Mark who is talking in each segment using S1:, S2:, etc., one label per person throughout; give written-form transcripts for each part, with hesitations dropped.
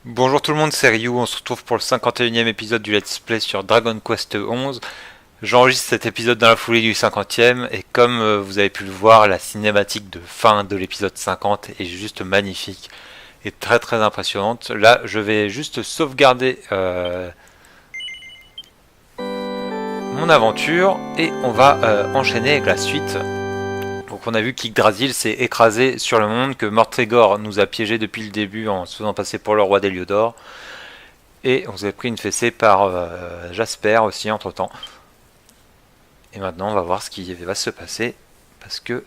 S1: Bonjour tout le monde, c'est Ryu, on se retrouve pour le 51e épisode du Let's Play sur Dragon Quest 11. J'enregistre cet épisode dans la foulée du 50e et comme vous avez pu le voir, la cinématique de fin de l'épisode 50 est juste magnifique et très très impressionnante. Là, je vais juste sauvegarder mon aventure et on va enchaîner avec la suite. Donc on a vu qu'Yggdrasil s'est écrasé sur le monde, que Mortregor nous a piégé depuis le début en se faisant passer pour le roi d'Heliodor. Et on s'est pris une fessée par Jasper aussi entre temps. Et maintenant on va voir ce qui va se passer, parce que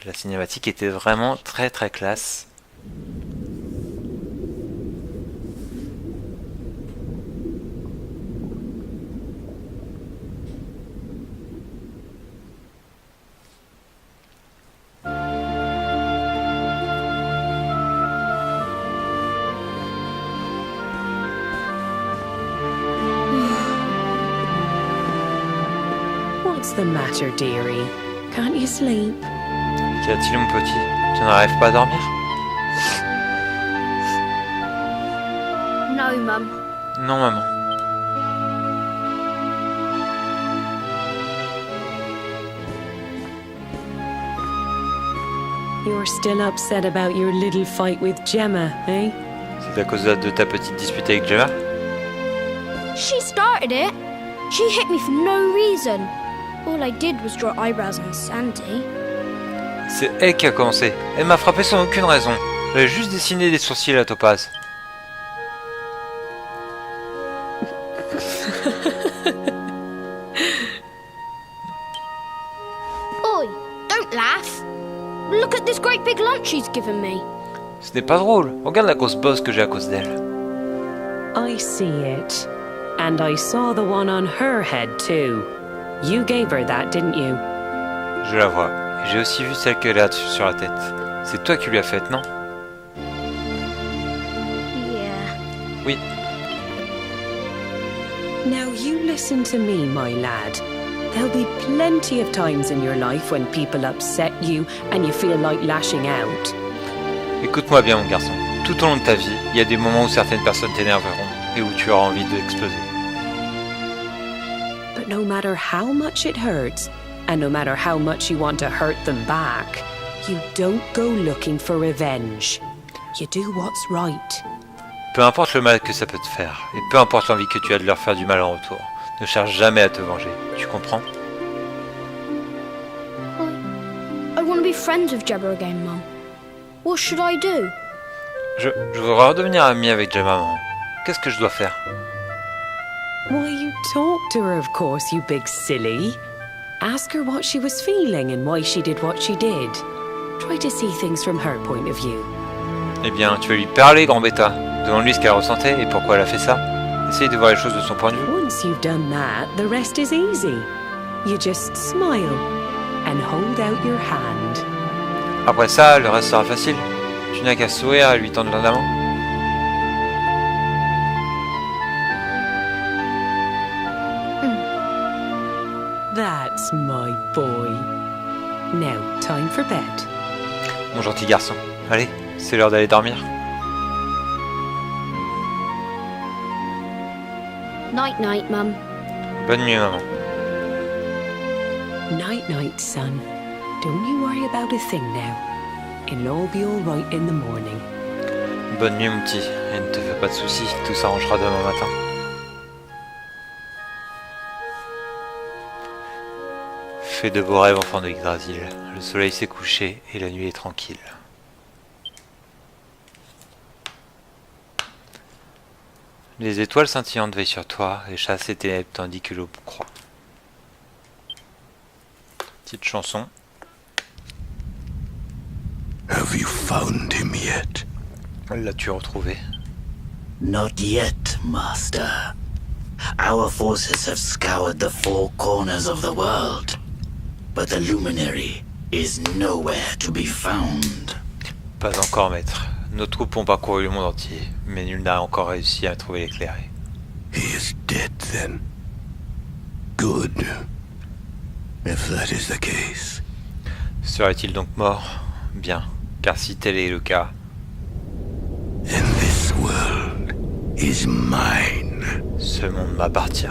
S1: la cinématique était vraiment très très classe.
S2: What's the matter, dearie? Can't you sleep?
S1: Qu'y a-t-il mon petit? Tu n'arrives pas à dormir?
S3: No, Mum.
S1: Non maman.
S2: You're still upset about your little fight with Gemma, eh?
S1: C'est à cause de ta petite dispute avec Gemma?
S3: She started it. She hit me for no reason. All I did was draw eyebrows on Sandy.
S1: C'est elle qui a commencé. Elle m'a frappé sans aucune raison. J'avais juste dessiné des sourcils à Topaz.
S3: Oi, don't laugh. Look at this great big lunch she's given me.
S1: Ce n'est pas drôle. Regarde la grosse bosse que j'ai à cause d'elle.
S2: I see it. And I saw the one on her head, too. You gave her that, didn't you?
S1: Je la vois. Et j'ai aussi vu celle qu'elle a sur la tête. C'est toi qui lui as faite, non?
S3: Yeah.
S1: Oui.
S2: Now you listen to me, my lad. There'll be plenty of times in your life when people upset you and you feel like lashing out.
S1: Écoute-moi bien, mon garçon. Tout au long de ta vie, il y a des moments où certaines personnes t'énerveront et où tu auras envie d'exploser.
S2: But no matter how much it hurts, and no matter how much you want to hurt them back, you don't go looking for revenge. You do what's right.
S1: Peu importe le mal que ça peut te faire, et peu importe l'envie que tu as de leur faire du mal en retour, ne cherche jamais à te venger. Tu comprends?
S3: I want to be friends with Jabba again, Mum. What should I do?
S1: Je voudrais redevenir ami avec Gemma, maman. Qu'est-ce que je dois faire?
S2: Why, you talk to her, of course, you big silly. Ask her what she was feeling and why she did what she did. Try to see things from her point of view.
S1: Eh bien, tu vas lui parler, grand bêta. Demande-lui ce qu'elle ressentait et pourquoi elle a fait ça. Essaye de voir les choses de son point de vue.
S2: Once you've done that, the rest is easy. You just smile and hold out your hand.
S1: Après ça, le reste sera facile. Tu n'as qu'à sourire et lui tendre la main.
S2: That's my boy. Now, time for bed.
S1: Mon gentil garçon. Allez, c'est l'heure d'aller dormir.
S3: Night, night, Mum.
S1: Bonne nuit, maman.
S2: Night, night, son. Don't you worry about a thing now. It'll all be all right in the morning.
S1: Bonne nuit, mon petit. Et ne te fais pas de soucis, tout s'arrangera demain matin. Fais de beaux rêves, enfant de Yggdrasil. Le soleil s'est couché et la nuit est tranquille. Les étoiles scintillantes veillent sur toi et chassent les ténèbres tandis que l'aube croît. Petite chanson.
S4: Have you found him yet?
S1: L'as-tu retrouvé?
S5: Not yet, Master. Our forces have scoured the four corners of the world, but the luminary is nowhere to be found.
S1: Pas encore, maître. Nos troupes ont parcouru le monde entier, mais nul n'a encore réussi à trouver l'éclairé.
S4: He is dead then. Good. If that is the case.
S1: Serait-il donc mort? Bien, car si tel est le cas...
S4: In this world, is mine.
S1: Ce monde m'appartient.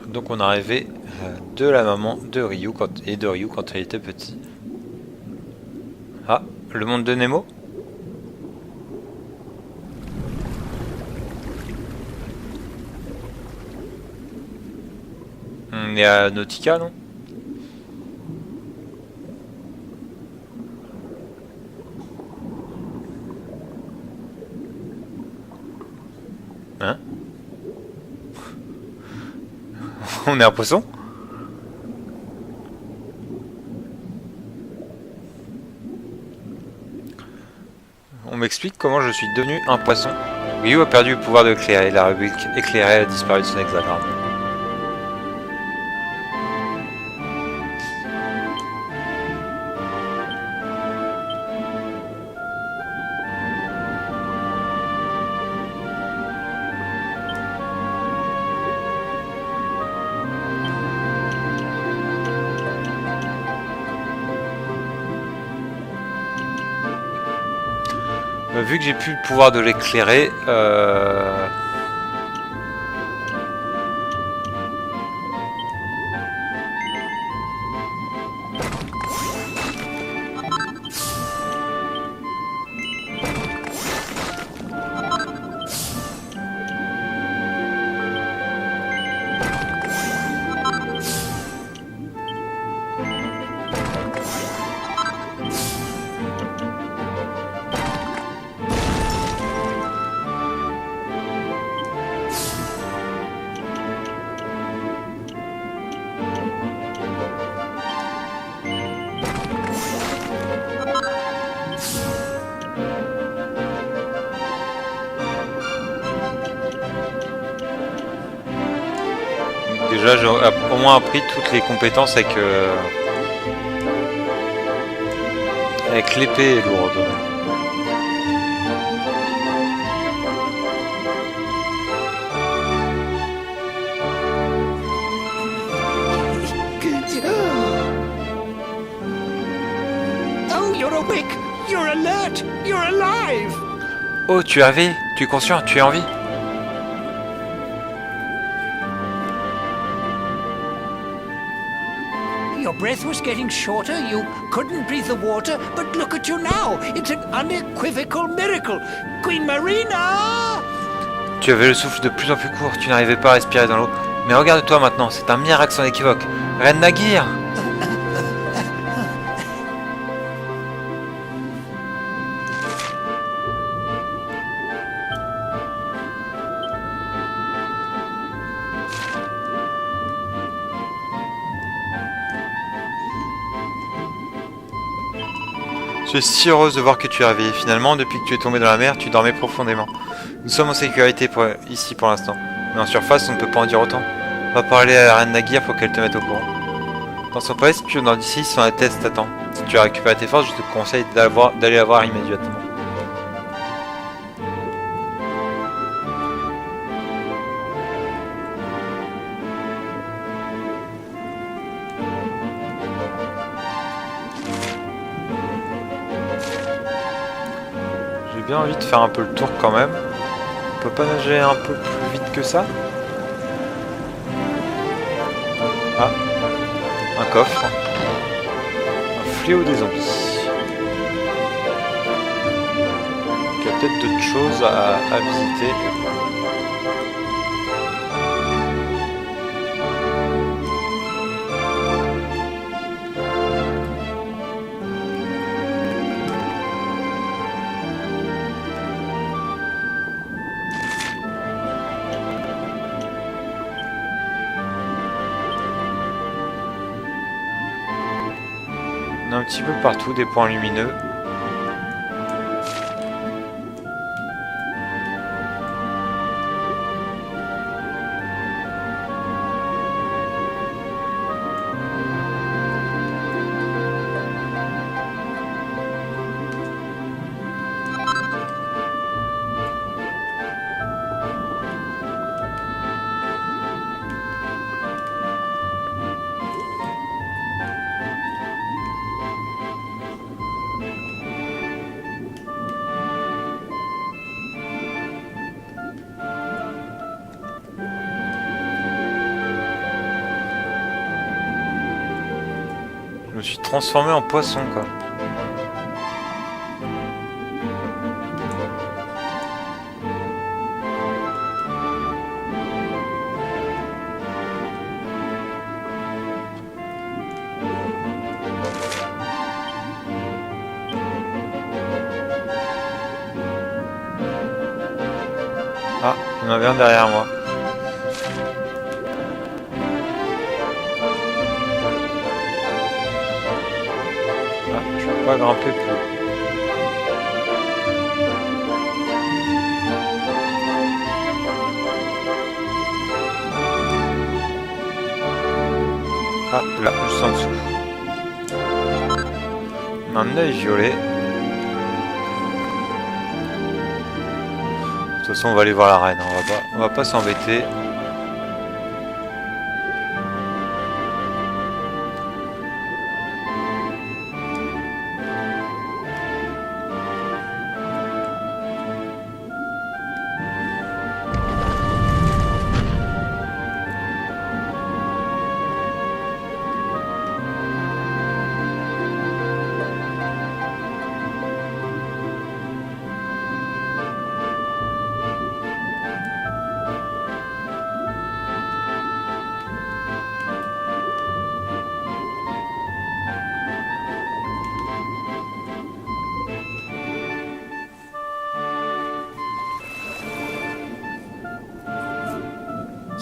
S1: Donc on est arrivé de la maman de Ryu quand elle était petit. Ah, le monde de Nemo. On est à Nauticaa, non? Hein? On est un poisson? On m'explique comment je suis devenu un poisson. Ryu a perdu le pouvoir de éclairer. La rubrique éclairée a disparu de son hexagramme. Vu que j'ai plus le pouvoir de l'éclairer, déjà j'ai au moins appris toutes les compétences avec l'épée lourde.
S6: Oh, you're awake! You're alert! You're alive!
S1: Oh, tu es réveillé, tu es conscient, tu es en vie.
S6: Your breath was getting shorter, you couldn't breathe the water, but look at you now! It's an unequivocal miracle! Queen Marina!
S1: Tu avais le souffle de plus en plus court, tu n'arrivais pas à respirer dans l'eau. Mais regarde-toi maintenant, c'est un miracle sans équivoque. Reine Naguir! Je suis si heureuse de voir que tu es réveillée. Finalement, depuis que tu es tombé dans la mer, tu dormais profondément. Nous sommes en sécurité ici pour l'instant. Mais en surface, on ne peut pas en dire autant. On va parler à la reine Naguir pour qu'elle te mette au courant. Dans son palais, si tu nord d'ici, son Altesse t'attend. Si tu as récupéré tes forces, je te conseille d'aller la voir immédiatement. J'ai bien envie de faire un peu le tour quand même. On peut pas nager un peu plus vite que ça? Ah, un coffre. Un fléau des zombies. Il y a peut-être d'autres choses à visiter. On a un petit peu partout des points lumineux. me suis transformé en poisson, quoi. Ah, il y en avait un derrière moi. Ah, je peux pas grimper plus haut. Ah, là, juste en dessous. Un œil violet. De toute façon, on va aller voir la reine. On va pas s'embêter.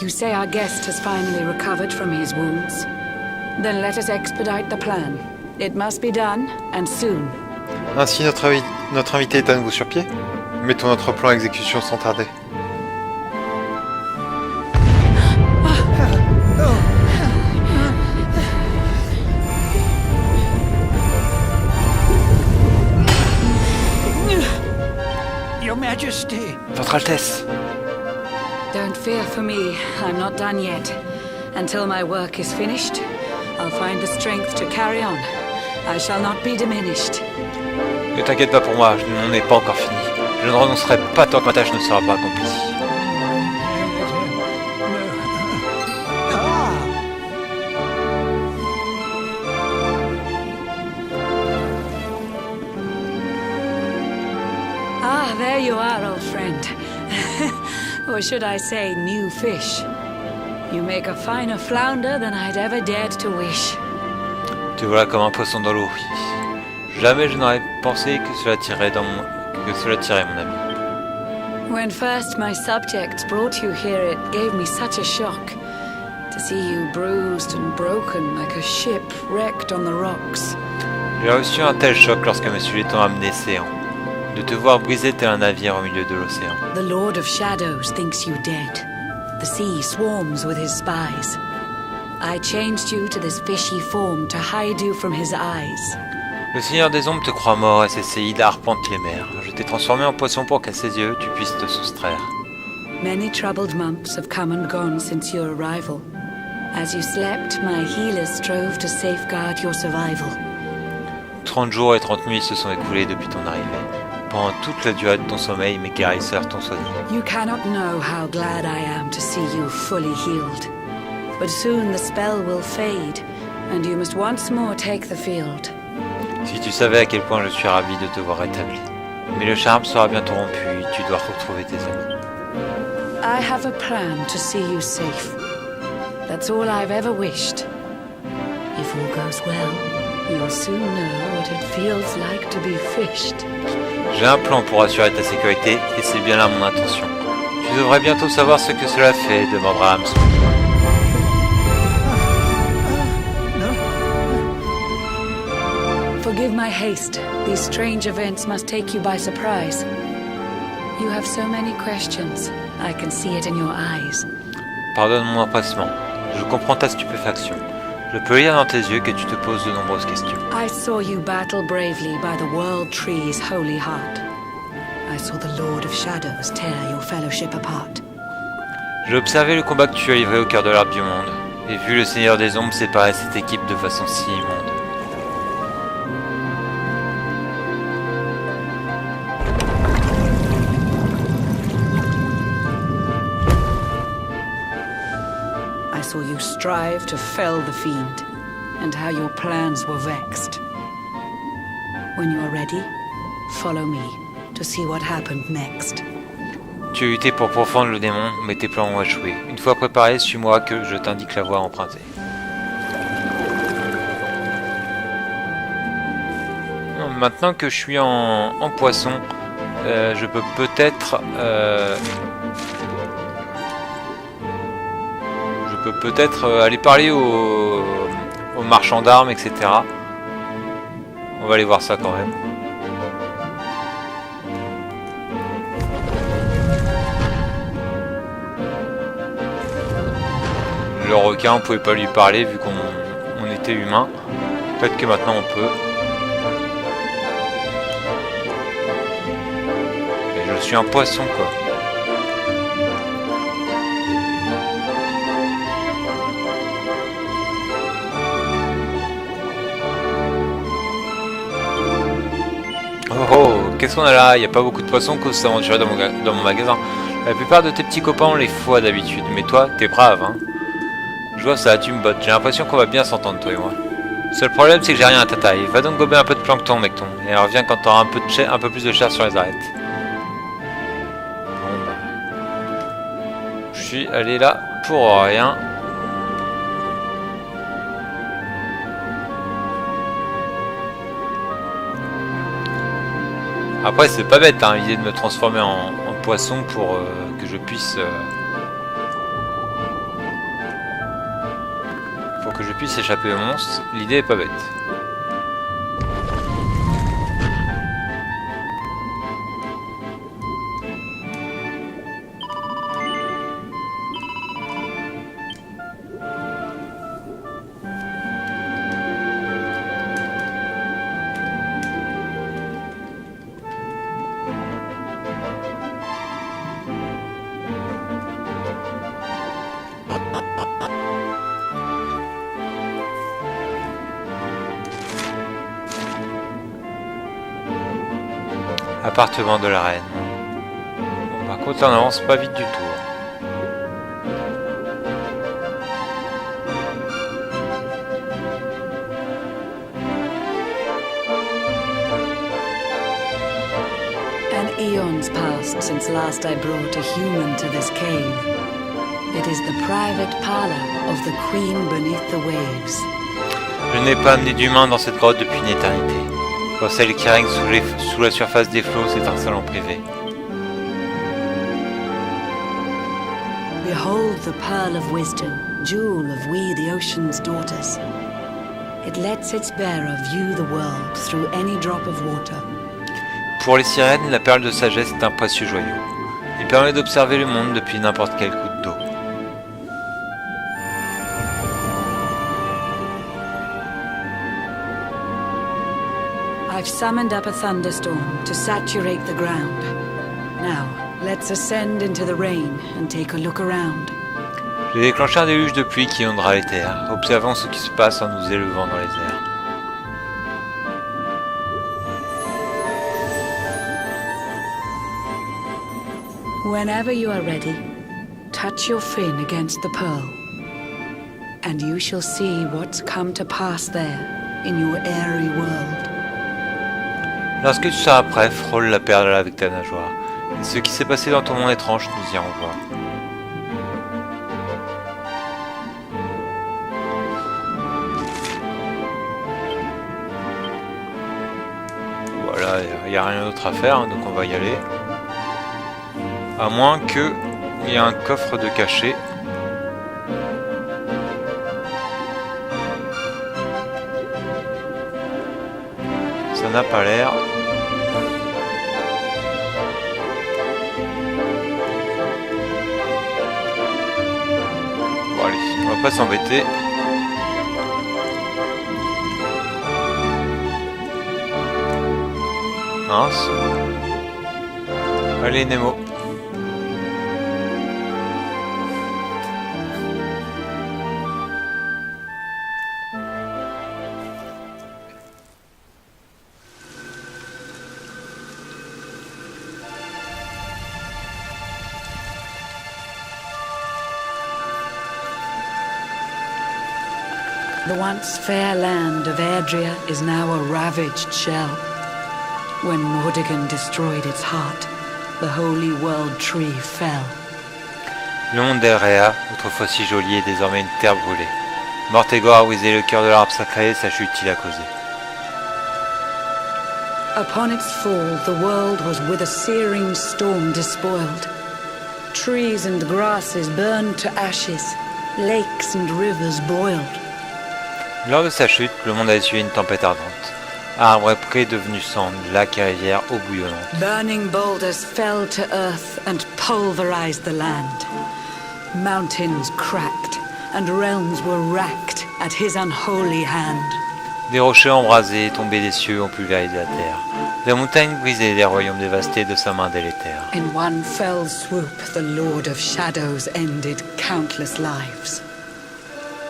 S7: You say our guest has finally recovered from his wounds? Then let us expedite the plan. It must be done, and soon.
S1: Ainsi, notre invité est à nouveau sur pied. Mettons notre plan à exécution sans tarder.
S6: Your Majesty.
S1: Votre Altesse.
S7: Don't fear for me. I'm not done yet. Until my work is finished, I'll find the strength to carry on. I shall not be diminished.
S1: Ne t'inquiète pas pour moi, on n'est pas encore fini. Je ne renoncerai pas tant que ma tâche ne sera pas accomplie.
S7: Ah, there you are, old friend. Or should I say, new fish. You make a finer flounder than I'd ever dared to wish.
S1: Te voilà comme un poisson dans l'eau. Jamais je n'aurais pensé que cela tirait mon ami.
S7: When first my subjects brought you here, it gave me such a shock. To see you bruised and broken like a ship wrecked on the rocks.
S1: J'ai reçu un tel choc lorsque me suis étant amené séant. De te voir brisé tel un navire au milieu de l'océan.
S7: The Lord of Shadows thinks you dead. The sea swarms with his spies. I changed you to this fishy form to hide you from his eyes.
S1: Le Seigneur des Ombres te croit mort et ses séides arpentent les mers. Je t'ai transformé en poisson pour qu'à ses yeux tu puisses te soustraire.
S7: Many troubled months have come and gone since your arrival. As you slept, my healers strove to safeguard your survival.
S1: 30 jours et 30 nuits se sont écoulés depuis ton arrivée. Pendant toute la durée de ton sommeil, mes guérisseurs t'ont soigné.
S7: You cannot know how glad I am to see you fully healed. But soon the spell will fade, and you must once more take the field.
S1: Si tu savais à quel point je suis ravi de te voir rétabli. Mais le charme sera bientôt rompu et tu dois retrouver tes amis.
S7: I have a plan to see you safe. That's all I've ever wished. If all goes well, you'll soon know what it feels like to be fished.
S1: J'ai un plan pour assurer ta sécurité et c'est bien là mon intention. Tu devrais bientôt savoir ce que cela fait, demandera Hameçon.
S7: Forgive my haste. These strange events must take you by surprise. You have so many questions. I can see it in your eyes.
S1: Pardonne mon empressement. Je comprends ta stupéfaction. Je peux lire dans tes yeux que tu te poses de nombreuses questions.
S7: I saw you battle bravely by the World Tree's holy heart. I saw the Lord of Shadows tear your fellowship apart.
S1: J'ai observé le combat que tu as livré au cœur de l'arbre du monde, et vu le Seigneur des Ombres séparer cette équipe de façon si immonde.
S7: I saw you strive to fell the fiend. and how your plans were vexed. When you are ready, follow me to see what happened next.
S1: Tu as lutté pour pourfendre le démon, mais tes plans ont échoué. Une fois préparé, suis-moi que je t'indique la voie à emprunter. Maintenant que je suis en poisson, je peux peut-être aller parler aux marchands d'armes, etc. On va aller voir ça quand même. Le requin, on pouvait pas lui parler vu qu'on était humain. Peut-être que maintenant on peut. Et je suis un poisson quoi. Oh, qu'est-ce qu'on a là? Il n'y a pas beaucoup de poissons que ça aventuré dans mon magasin. La plupart de tes petits copains on les fois d'habitude, mais toi, t'es brave, hein. Je vois ça, tu me bottes. J'ai l'impression qu'on va bien s'entendre, toi et moi. Seul problème, c'est que j'ai rien à ta taille. Va donc gober un peu de plancton, mecton. Et reviens quand t'auras un peu plus de chair sur les arêtes. Bon, bah. Je suis allé là pour rien. Après, c'est pas bête, hein, l'idée de me transformer en poisson pour que je puisse... échapper au monstre. L'idée est pas bête. Appartement de la reine. Bon, par contre, on n'avance pas vite du tout.
S7: An eon's passed since last I brought a human to this cave. It is the private parlor of the queen beneath the waves.
S1: Je n'ai pas amené d'humain dans cette grotte depuis une éternité. Quand celle qui règne sous la surface des flots, c'est un salon privé.
S7: Behold the pearl of wisdom, jewel of we the ocean's daughters. It lets its bearer view the world through any drop of water.
S1: Pour les sirènes, la perle de sagesse est un précieux joyau. Il permet d'observer le monde depuis n'importe quelle goutte d'eau.
S7: I've summoned up a thunderstorm to saturate the ground. Now, let's ascend into the rain and take a look around.
S1: J'ai déclenché un déluge de pluie qui inondera les terres. Observons ce qui se passe en nous élevant dans les airs.
S7: Whenever you are ready, touch your fin against the pearl, and you shall see what's come to pass there in your airy world.
S1: Lorsque tu seras prêt, frôle la perle avec ta nageoire. Et ce qui s'est passé dans ton monde étrange nous y renvoie. Voilà, il n'y a rien d'autre à faire, donc on va y aller. À moins qu'il y ait un coffre de cachet. Ça n'a pas l'air. Bon allez, on va pas s'embêter. Mince. Allez Nemo.
S7: The once fair land of Erdrea is now a ravaged shell. When Mordegon destroyed its heart, the holy world tree fell.
S1: Le monde d'Elrea, autrefois si joli, est désormais une terre brûlée. Mortegor a brisé le cœur de l'arbre sacré et sa chute il a causé.
S7: Upon its fall, the world was with a searing storm despoiled. Trees and grasses burned to ashes, lakes and rivers boiled.
S1: Lors de sa chute, le monde a essuyé une tempête ardente. Arbres et prés devenus cendres, lacs et rivières eau bouillonnante.
S7: Burning boulders fell to earth and pulverized the land. Mountains cracked and realms were racked at his unholy hand.
S1: Des rochers embrasés, tombés des cieux, ont pulvérisé la terre. Des montagnes brisées, des royaumes dévastés de sa main délétère.
S7: In one fell swoop, the Lord of Shadows ended countless lives.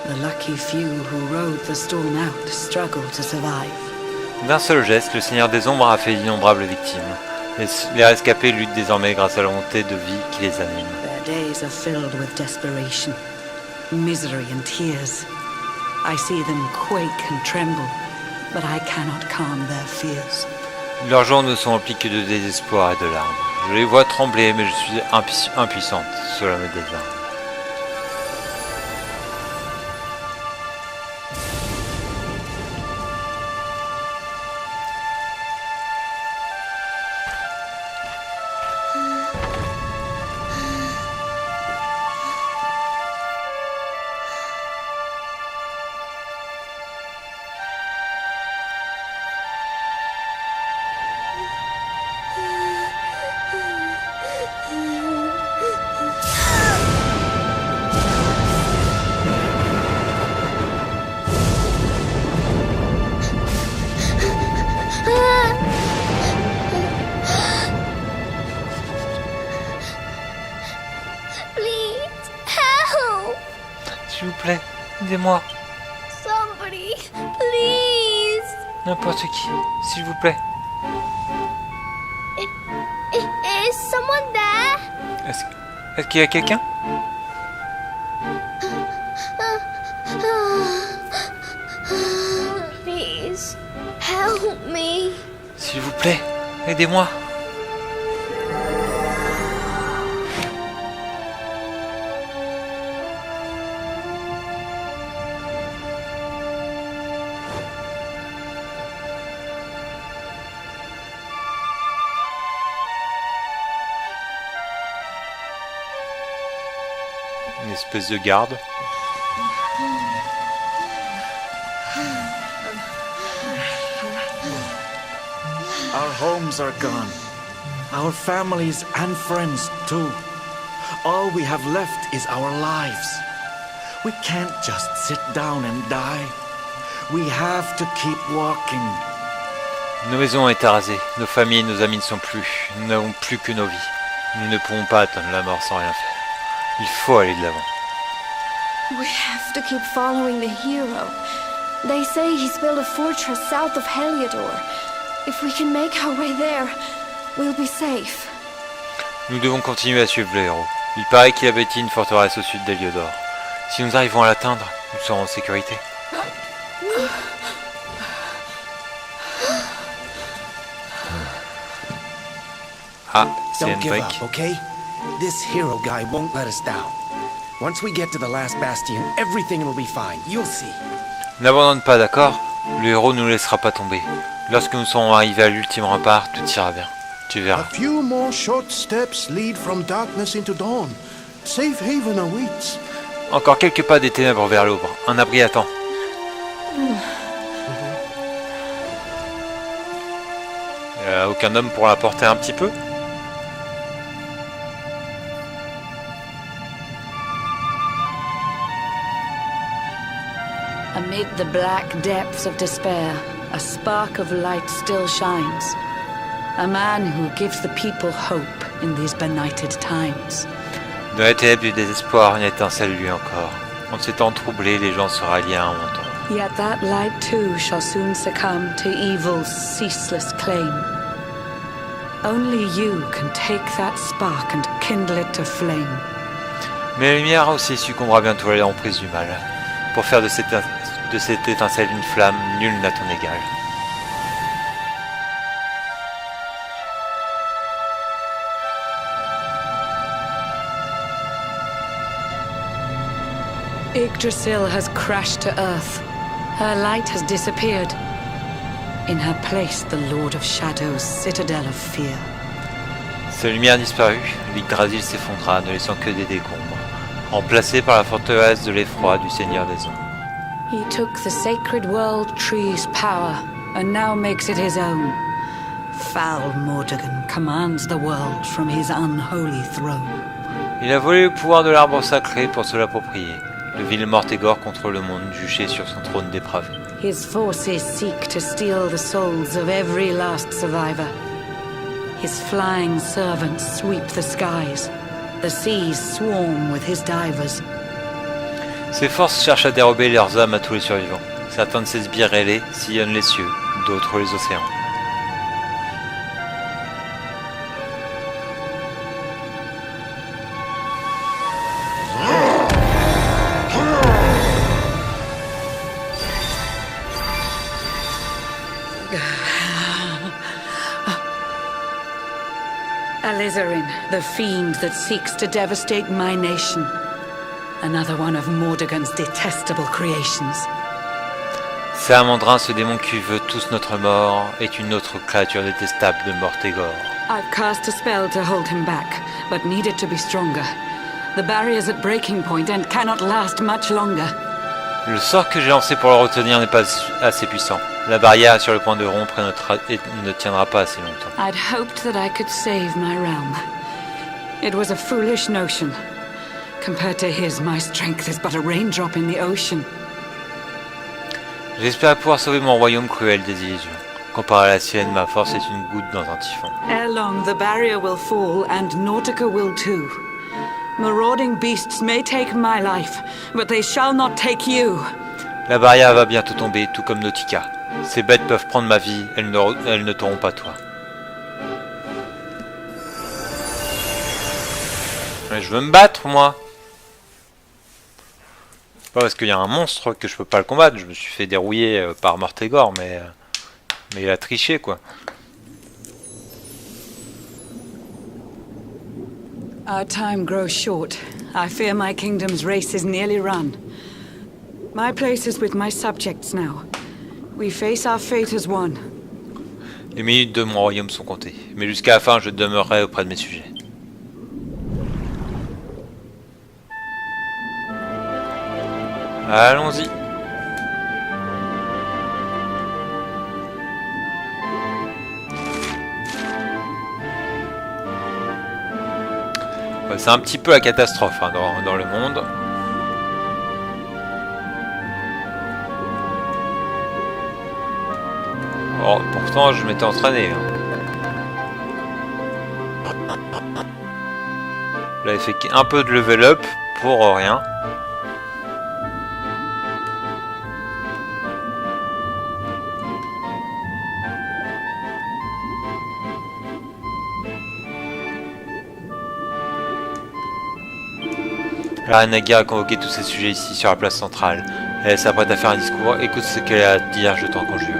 S7: The lucky few who rode the storm out struggled to survive.
S1: D'un seul geste, le Seigneur des Ombres a fait d'innombrables victimes. Les rescapés luttent désormais grâce à la volonté de vie qui les anime.
S7: Their days are filled with desperation, misery and tears. I see them quake and tremble, but I cannot calm their fears.
S1: Leurs jours ne sont remplis que de désespoir et de larmes. Je les vois trembler, mais je suis impuissante. Cela me désarme. S'il vous plaît, aidez-moi.
S3: Somebody, please.
S1: N'importe qui, s'il vous plaît.
S3: Is someone there?
S1: Est-ce qu'il y a quelqu'un?
S3: Please, help me.
S1: S'il vous plaît, aidez-moi. Une espèce de garde.
S8: Our homes are gone. Our families and friends too. All we have left is our lives. We can't just sit down and die. We have to keep walking.
S1: Nos maisons ont été rasées, nos familles et nos amis ne sont plus. Nous n'avons plus que nos vies. Nous ne pouvons pas attendre la mort sans rien faire. Il faut aller de l'avant.
S3: We have to keep following the hero. They say he's built a fortress south of Heliodor. If we can make our way there, we'll be safe.
S1: Nous devons continuer à suivre le héros. Il paraît qu'il a bâti une forteresse au sud d'Heliodor. Si nous arrivons à l'atteindre, nous serons en sécurité. Ah, c'est
S4: Don't
S1: une
S4: give
S1: brique.
S4: up, okay? This hero guy won't let us down. Once we get to the last bastion, everything will be fine. You'll see.
S1: N'abandonne pas, d'accord? Le héros ne nous laissera pas tomber. Lorsque nous serons arrivés à l'ultime rempart, tout ira bien. Tu
S4: A
S1: verras.
S4: few more short steps lead from darkness into dawn. Safe haven awaits.
S1: Encore quelques pas des ténèbres vers l'aube. Un abri attend. Aucun homme pour la porter un petit peu?
S7: Amid the black depths of despair, a spark of light still shines. A man who gives the people hope in these benighted times.
S1: Dans les ténèbres du désespoir, une étincelle lui encore. En ces temps troublés, les gens se rallient à un mentor.
S7: Yet that light too shall soon succumb to evil's ceaseless claim. Only you can take that spark and kindle it to flame.
S1: Mais la lumière aussi succombera bientôt à l'emprise du mal. Pour faire de cette De cette étincelle une flamme, nul n'a ton égal.
S7: Yggdrasil has crashed to earth. Her light has disappeared. In her place, the Lord of Shadows, citadel of fear.
S1: Sa lumière disparut, l'Yggdrasil s'effondra, ne laissant que des décombres, remplacé par la forteresse de l'effroi du Seigneur des Ombres.
S7: He took the sacred world tree's power and now makes it his own. Foul Mordegon commands the world from his unholy throne.
S1: Il a volé le pouvoir de l'arbre sacré pour se l'approprier. Le vil Mortégor contrôle le monde juché sur son trône dépravé.
S7: His forces seek to steal the souls of every last survivor. His flying servants sweep the skies. The seas swarm with his divers.
S1: Ses forces cherchent à dérober leurs âmes à tous les survivants. Certains de ses sbires ailés sillonnent les cieux, d'autres les océans.
S7: Alizarin, the fiend that seeks to devastate my nation. Another one of Mordegon's detestable creations.
S1: Salamandrin, ce démon qui veut tous notre mort, est une autre créature détestable de Mortégor.
S7: I've cast a spell to hold him back, but need it to be stronger. The barrier's at breaking point and cannot last much longer.
S1: Le sort que j'ai lancé pour le retenir n'est pas assez puissant. La barrière est sur le point de rompre et ne tiendra pas assez longtemps.
S7: I'd hoped that I could save my realm. It was a foolish notion. Compared to his, my strength is but a raindrop in the ocean.
S1: J'espère pouvoir sauver mon royaume cruel des illusions. Comparé à la sienne, ma force est une goutte dans un typhon.
S7: Ere long, the barrier will fall, and Nauticaa will too. Marauding beasts may take my life, but they shall not take you.
S1: La barrière va bientôt tomber, tout comme Nauticaa. Ces bêtes peuvent prendre ma vie, elles ne t'auront pas toi. Mais je veux me battre, moi. C'est pas parce qu'il y a un monstre que je peux pas le combattre. Je me suis fait dérouiller par Mortégor, mais il a triché, quoi.
S7: Our time grows short. I fear my kingdom's race is nearly run. My place is with my subjects now. We face our fate as one.
S1: Les minutes de mon royaume sont comptées, mais jusqu'à la fin, je demeurerai auprès de mes sujets. Allons-y. Ouais, c'est un petit peu la catastrophe hein, dans le monde. Oh, pourtant, je m'étais entraîné. Hein. J'avais fait un peu de level up pour rien. La reine a convoqué tous ses sujets ici sur la place centrale. Elle s'apprête à faire un discours. Écoute ce qu'elle a à dire, je t'en conjure.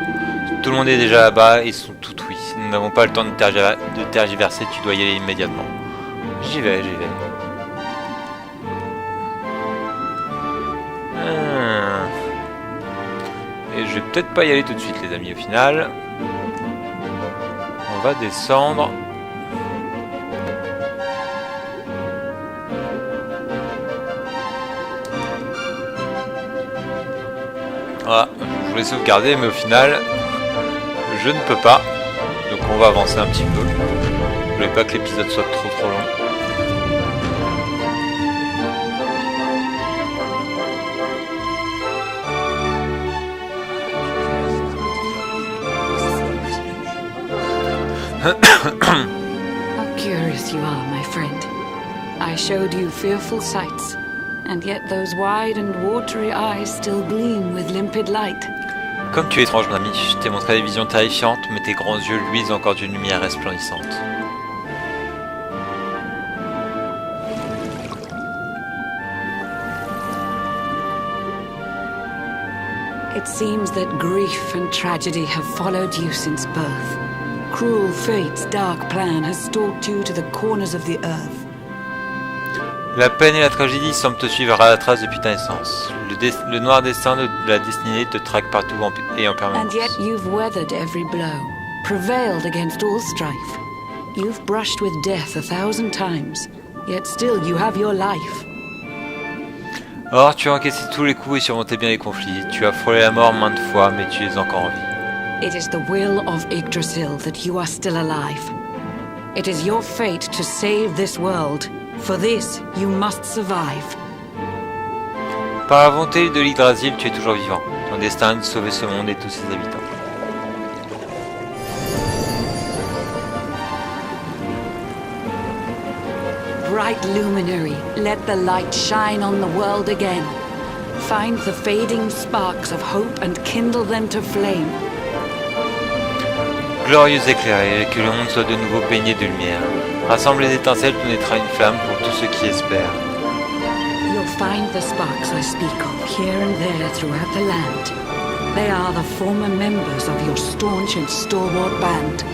S1: Tout le monde est déjà là-bas et ils sont tout oui. Nous n'avons pas le temps de tergiverser, tu dois y aller immédiatement. J'y vais. Et je vais peut-être pas y aller tout de suite les amis au final. On va descendre. Voilà, je voulais sauvegarder mais au final je ne peux pas. Donc on va avancer un petit peu. Je voulais pas que l'épisode soit trop long.
S7: How curious you are, my friend. I showed you fearful sights, and yet those wide and watery eyes still gleam with limpid light.
S1: Comme tu es étrange, mon ami, je t'ai montré des visions terrifiantes, mais tes grands yeux luisent encore d'une lumière resplendissante.
S7: It seems that grief and tragedy have followed you since birth. Cruel fate's dark plan has stalked you to the corners of the earth.
S1: La peine et la tragédie semblent te suivre à la trace depuis ta naissance. Le noir destin de la destinée te traque partout et en permanence.
S7: And yet you've weathered every blow, prevailed against all strife. You've brushed with death 1,000 times, yet still you have your life.
S1: Or, tu as encaissé tous les coups et surmonté bien les conflits. Tu as frôlé la mort maintes fois, mais tu es encore en vie.
S7: It is the will of Yggdrasil that you are still alive. It is your fate to save this world. For this, you must survive.
S1: Par la volonté de l'Yggdrasil, tu es toujours vivant. Ton destin est de sauver ce monde et tous ses habitants.
S7: Bright luminary, let the light shine on the world again. Find the fading sparks of hope and kindle them to flame.
S1: Glorieux éclairé, que le monde soit de nouveau baigné de lumière. Rassemble les étincelles, tu naîtras une flamme pour tous ceux qui espèrent.
S7: You'll find the sparks I speak of here and there throughout the land. They are the former members of your staunch and stalwart band.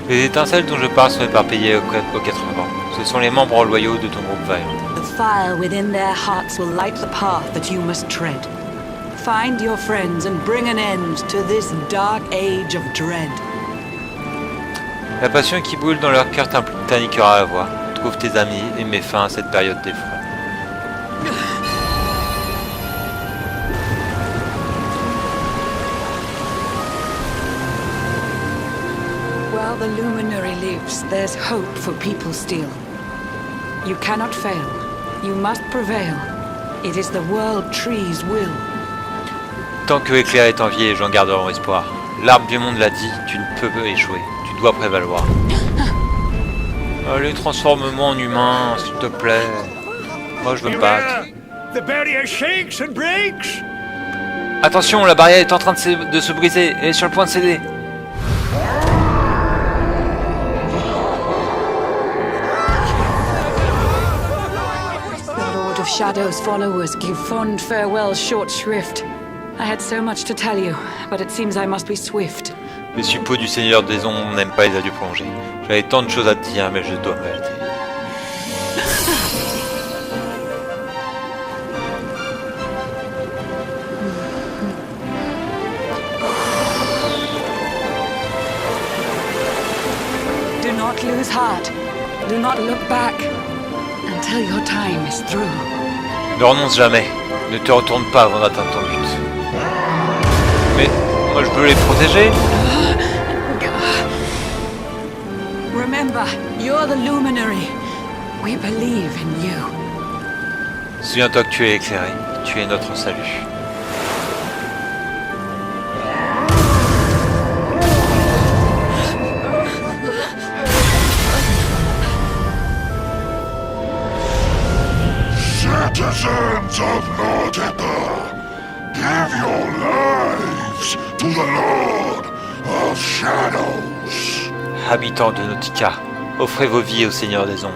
S1: Les étincelles dont je parle sont éparpillées aux 80 vents. Ce sont les membres loyaux de ton groupe vaillant.
S7: The fire within their hearts will light the path that you must tread. Find your friends and bring an end to this dark age of dread.
S1: La passion qui brûle dans leur cœur t'indiquera la voie. Trouve tes amis et mets fin à cette période d'effroi.
S7: While the luminary lives, there's hope for people still. You cannot fail. You must prevail. It is the world tree's will.
S1: Tant que éclair est en vie, les gens garderont espoir. L'arbre du monde l'a dit, tu ne peux échouer. Tu dois prévaloir. Allez, transforme-moi en humain, s'il te plaît. Moi, je veux me battre. Attention, la barrière est en train de se briser. Elle est sur le point de céder.
S7: The Lord of Shadow's followers give fond farewell short shrift. I had so much to tell you, but it seems I must be swift.
S1: Les suppôts du Seigneur des Ombres n'aiment pas les adieux prolongés. J'avais tant de choses à te dire, mais je dois m'arrêter.
S7: Do not lose heart. Do not look back until your time is through.
S1: Ne renonce jamais. Ne te retourne pas avant d'atteindre ton but. Mais moi je veux les protéger.
S7: Remember, you're the luminary. We believe in you.
S1: Souviens-toi que tu es éclairé. Tu es notre salut.
S4: Citizens of Nauticaa, give your lives to the Lord of Shadows.
S1: Habitants de Nauticaa, offrez vos vies au Seigneur des Ombres.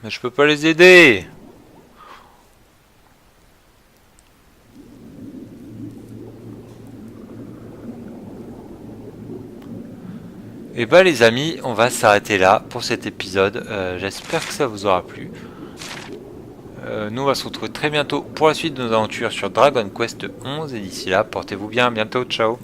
S1: Mais je peux pas les aider. Et bah les amis, on va s'arrêter là pour cet épisode. J'espère que ça vous aura plu. Nous on va se retrouver très bientôt pour la suite de nos aventures sur Dragon Quest 11. Et d'ici là, portez-vous bien, à bientôt, ciao.